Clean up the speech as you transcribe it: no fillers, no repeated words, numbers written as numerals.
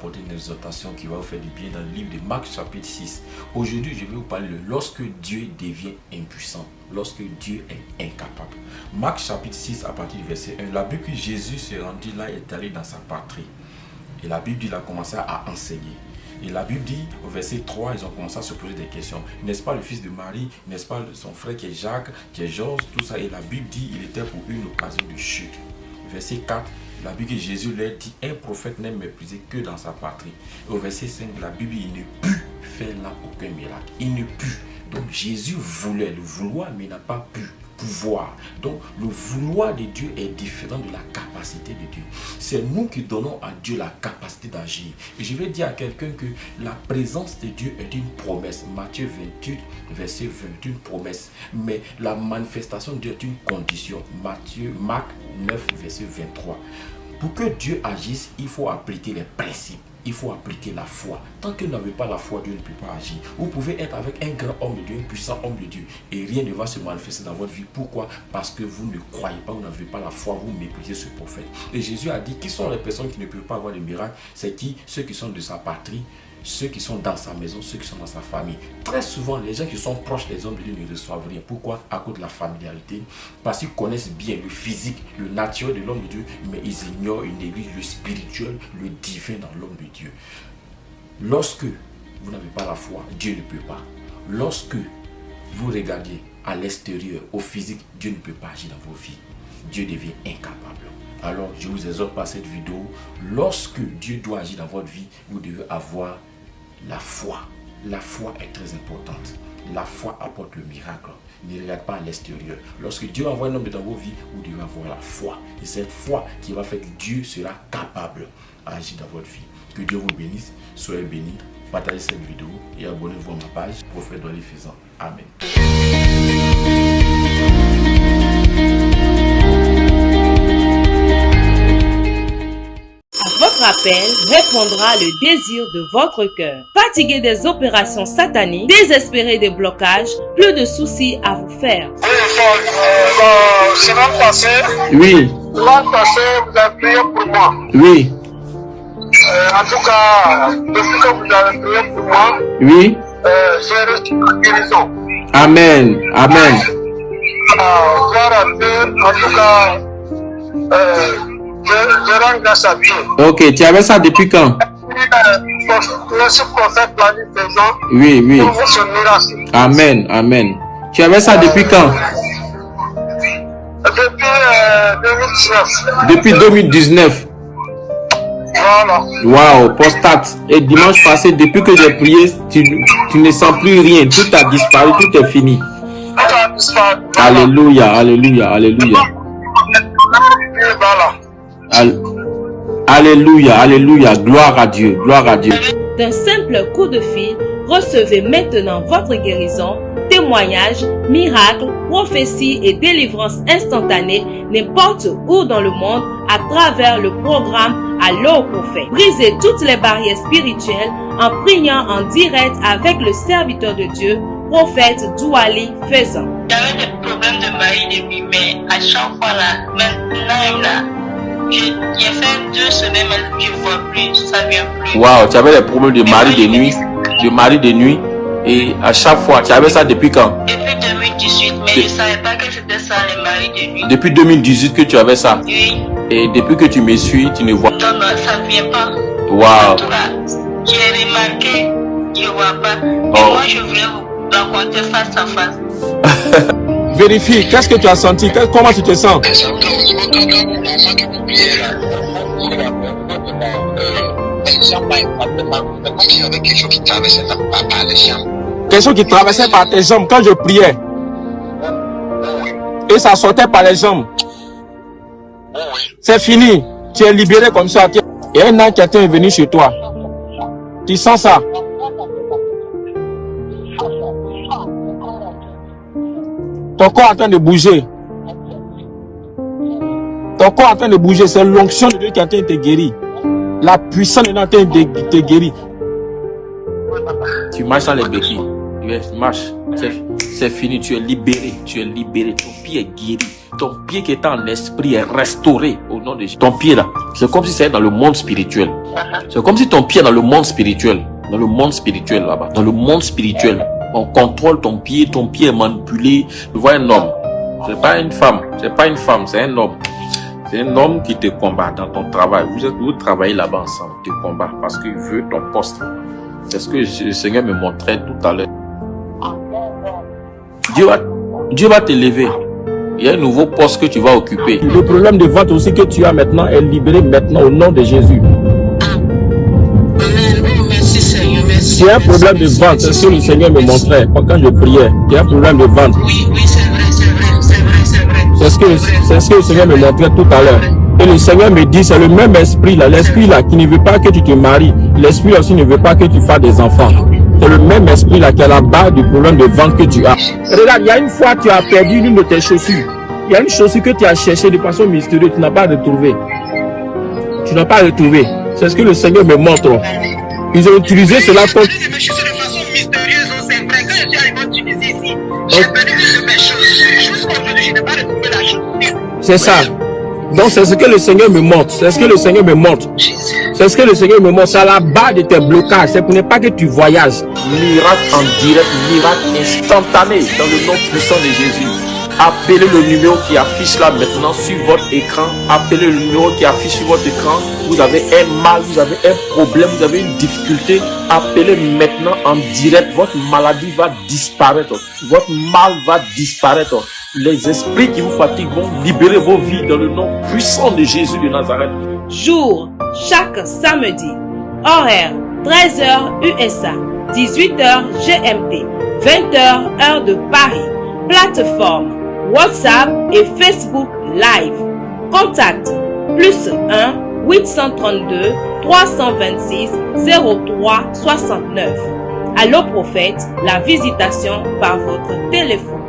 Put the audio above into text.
apporter une exhortation qui va vous faire du bien dans le livre de Marc chapitre 6. Aujourd'hui, je vais vous parler de lorsque Dieu devient impuissant, lorsque Dieu est incapable. Marc chapitre 6 à partir du verset 1. La Bible dit que Jésus s'est rendu là, il est allé dans sa patrie. Et la Bible dit qu'il a commencé à enseigner. Et la Bible dit, au verset 3, ils ont commencé à se poser des questions. N'est-ce pas le fils de Marie? N'est-ce pas son frère qui est Jacques, qui est Georges, tout ça? Et la Bible dit qu'il était pour une occasion de chute. Verset 4, la Bible dit que Jésus leur dit, un prophète n'est méprisé que dans sa patrie. Et au verset 5, la Bible dit, il ne put faire là aucun miracle. Il ne put. Donc Jésus voulait, le vouloir, mais il n'a pas pu. Pouvoir. Donc le vouloir de Dieu est différent de la capacité de Dieu. C'est nous qui donnons à Dieu la capacité d'agir. Et je vais dire à quelqu'un que la présence de Dieu est une promesse. Matthieu 28 verset 20, une promesse. Mais la manifestation de Dieu est une condition. Marc 9 verset 23. Pour que Dieu agisse, il faut appliquer les principes. Il faut appliquer la foi. Tant que vous n'avez pas la foi, Dieu ne peut pas agir. Vous pouvez être avec un grand homme de Dieu, un puissant homme de Dieu, et rien ne va se manifester dans votre vie. Pourquoi? Parce que vous ne croyez pas, vous n'avez pas la foi, vous méprisez ce prophète. Et Jésus a dit, qui sont les personnes qui ne peuvent pas avoir de miracles? C'est qui? Ceux qui sont de sa patrie, ceux qui sont dans sa maison, ceux qui sont dans sa famille. Très souvent, les gens qui sont proches des hommes de Dieu ne reçoivent rien. Pourquoi? À cause de la familiarité. Parce qu'ils connaissent bien le physique, le naturel de l'homme de Dieu, mais ils ignorent, ils négligent le spirituel, le divin dans l'homme de Dieu. Lorsque vous n'avez pas la foi, Dieu ne peut pas. Lorsque vous regardez à l'extérieur, au physique, Dieu ne peut pas agir dans vos vies. Dieu devient incapable. Alors, je vous exhorte par cette vidéo, lorsque Dieu doit agir dans votre vie, vous devez avoir la foi. La foi est très importante. La foi apporte le miracle. Ne regardez pas à l'extérieur. Lorsque Dieu envoie un homme dans vos vies, vous devez avoir la foi. Et cette foi qui va faire que Dieu sera capable d'agir dans votre vie. Que Dieu vous bénisse. Soyez bénis. Partagez cette vidéo et abonnez-vous à ma page Prophète Dolly Faisant. Amen. Appel répondra le désir de votre cœur. Fatigué des opérations sataniques, désespéré des blocages, plus de soucis à vous faire. La semaine passée, Oui. L'an passé, vous avez prié pour moi. Oui. En tout cas, depuis que vous avez prié pour moi, Oui. j'ai reçu la guérison. Amen. Amen. Gloire à Dieu. En tout cas, je rends grâce à Dieu. Ok, tu avais ça depuis quand? Monsieur prophète l'a dit présent. Oui, oui. Pour vous, ce miracle. Amen. Amen. Tu avais ça depuis quand? Depuis 2019. Depuis 2019. Voilà. Waouh, prostate. Et dimanche passé, depuis que j'ai prié, tu ne sens plus rien. Tout a disparu, tout est fini. Tout a disparu. Alléluia, alléluia, alléluia. Voilà. Alléluia, alléluia. Gloire à Dieu, gloire à Dieu. D'un simple coup de fil, recevez maintenant votre guérison, témoignages, miracles, prophéties et délivrances instantanées n'importe où dans le monde à travers le programme Allo Prophète. Brisez toutes les barrières spirituelles en priant en direct avec le serviteur de Dieu, prophète Douali Faisant. J'avais des problèmes de mari depuis, mais à chaque fois là, maintenant là, j'ai fait 2 semaines, mais je ne vois plus, ça vient plus. Waouh, tu avais des problèmes de mari de nuit, et à chaque fois, tu avais ça depuis quand? Depuis 2018, mais je ne savais pas que c'était ça les maris de nuit. Depuis 2018 que tu avais ça? Oui. Et depuis que tu me suis, tu ne vois pas? Non, non, ça ne vient pas. Waouh. En tout cas, j'ai remarqué, je ne vois pas. Et moi, je voulais vous rencontrer face à face. Vérifie, qu'est-ce que tu as senti? Comment tu te sens? Quelque chose qui traversait par tes jambes quand je priais. Et ça sortait par les jambes. C'est fini. Tu es libéré comme ça. Et un ange qui est venu chez toi. Tu sens ça? Ton corps est en train de bouger. Ton corps est en train de bouger. C'est l'onction de Dieu qui est en train de te guérir. La puissance de Dieu est en train de te guérir. Tu marches dans les béquilles. Yes, marche. C'est fini, tu es libéré, ton pied est guéri, ton pied qui est en esprit est restauré au nom de Jésus. Ton pied là, c'est comme si c'est dans le monde spirituel. C'est comme si ton pied est dans le monde spirituel, là-bas, dans le monde spirituel. On contrôle ton pied est manipulé. Tu vois un homme, c'est pas une femme, c'est un homme. C'est un homme qui te combat dans ton travail. Vous travaillez là-bas ensemble, te combat parce qu'il veut ton poste. C'est ce que le Seigneur me montrait tout à l'heure. Dieu va t'élever. Il y a un nouveau poste que tu vas occuper. Le problème de vente aussi que tu as maintenant est libéré maintenant au nom de Jésus. Merci Seigneur, merci. Tu as un problème de vente, c'est ce que le Seigneur me montrait quand je priais. Tu as un problème de vente. Oui, c'est vrai. C'est ce que le Seigneur me montrait tout à l'heure. Et le Seigneur me dit, c'est le même esprit là, l'esprit là qui ne veut pas que tu te maries. L'esprit aussi ne veut pas que tu fasses des enfants. C'est le même esprit là qui est à la base du problème de vente que tu as. Regarde, il y a une fois tu as perdu une de tes chaussures. Il y a une chaussure que tu as cherchée de façon mystérieuse, tu n'as pas retrouvé. C'est ce que le Seigneur me montre. Ils ont utilisé cela contre... Mes chaussures de façon mystérieuse, c'est vrai. Quand je suis arrivé en Tunisie ici, j'ai perdu une de mes chaussures. Jusqu'aujourd'hui, je n'ai pas retrouvé la chaussure. C'est ça. Donc c'est ce que le Seigneur me montre. C'est à la base de tes blocages. C'est pour ne pas que tu voyages. Miracle en direct, miracle instantané dans le nom puissant de Jésus. Appelez le numéro qui affiche là maintenant sur votre écran. Appelez le numéro qui affiche sur votre écran. Vous avez un mal, vous avez un problème, vous avez une difficulté. Appelez maintenant en direct. Votre maladie va disparaître. Votre mal va disparaître. Les esprits qui vous fatiguent vont libérer vos vies dans le nom puissant de Jésus de Nazareth. Jour, chaque samedi. Horaire, 13h USA, 18h GMT, 20h heure de Paris. Plateforme, WhatsApp et Facebook Live. Contact, +1 832 326 03 69. Allô Prophète, la visitation par votre téléphone.